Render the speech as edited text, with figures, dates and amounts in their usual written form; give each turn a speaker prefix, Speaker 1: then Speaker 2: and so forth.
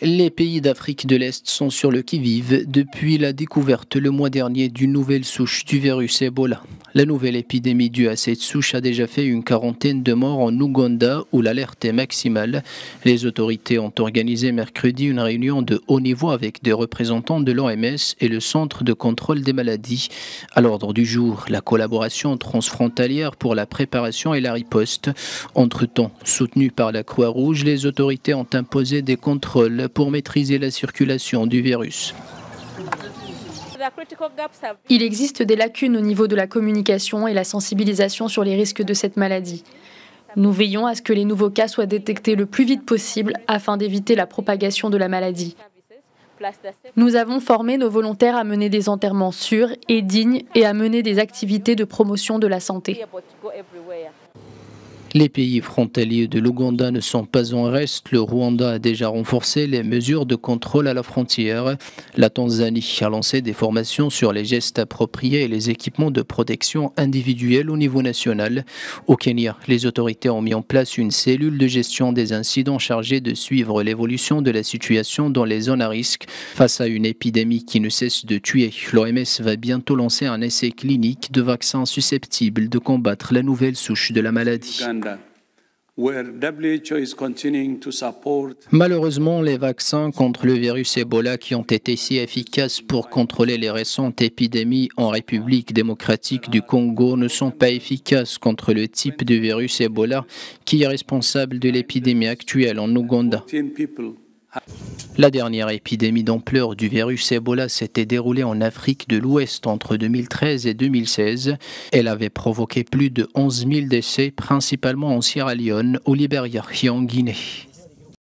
Speaker 1: Les pays d'Afrique de l'Est sont sur le qui-vive depuis la découverte le mois dernier d'une nouvelle souche du virus Ebola. La nouvelle épidémie due à cette souche a déjà fait une quarantaine de morts en Ouganda où l'alerte est maximale. Les autorités ont organisé mercredi une réunion de haut niveau avec des représentants de l'OMS et le Centre de contrôle des maladies. À l'ordre du jour, la collaboration transfrontalière pour la préparation et la riposte. Entre-temps, soutenue par la Croix-Rouge, les autorités ont imposé des contrôles pour maîtriser la circulation du virus.
Speaker 2: Il existe des lacunes au niveau de la communication et la sensibilisation sur les risques de cette maladie. Nous veillons à ce que les nouveaux cas soient détectés le plus vite possible afin d'éviter la propagation de la maladie. Nous avons formé nos volontaires à mener des enterrements sûrs et dignes et à mener des activités de promotion de la santé.
Speaker 1: Les pays frontaliers de l'Ouganda ne sont pas en reste. Le Rwanda a déjà renforcé les mesures de contrôle à la frontière. La Tanzanie a lancé des formations sur les gestes appropriés et les équipements de protection individuelle au niveau national. Au Kenya, les autorités ont mis en place une cellule de gestion des incidents chargée de suivre l'évolution de la situation dans les zones à risque. Face à une épidémie qui ne cesse de tuer, l'OMS va bientôt lancer un essai clinique de vaccins susceptibles de combattre la nouvelle souche de la maladie. Malheureusement, les vaccins contre le virus Ebola qui ont été si efficaces pour contrôler les récentes épidémies en République démocratique du Congo ne sont pas efficaces contre le type de virus Ebola qui est responsable de l'épidémie actuelle en Ouganda. La dernière épidémie d'ampleur du virus Ebola s'était déroulée en Afrique de l'Ouest entre 2013 et 2016. Elle avait provoqué plus de 11 000 décès, principalement en Sierra Leone, au Libéria et en Guinée.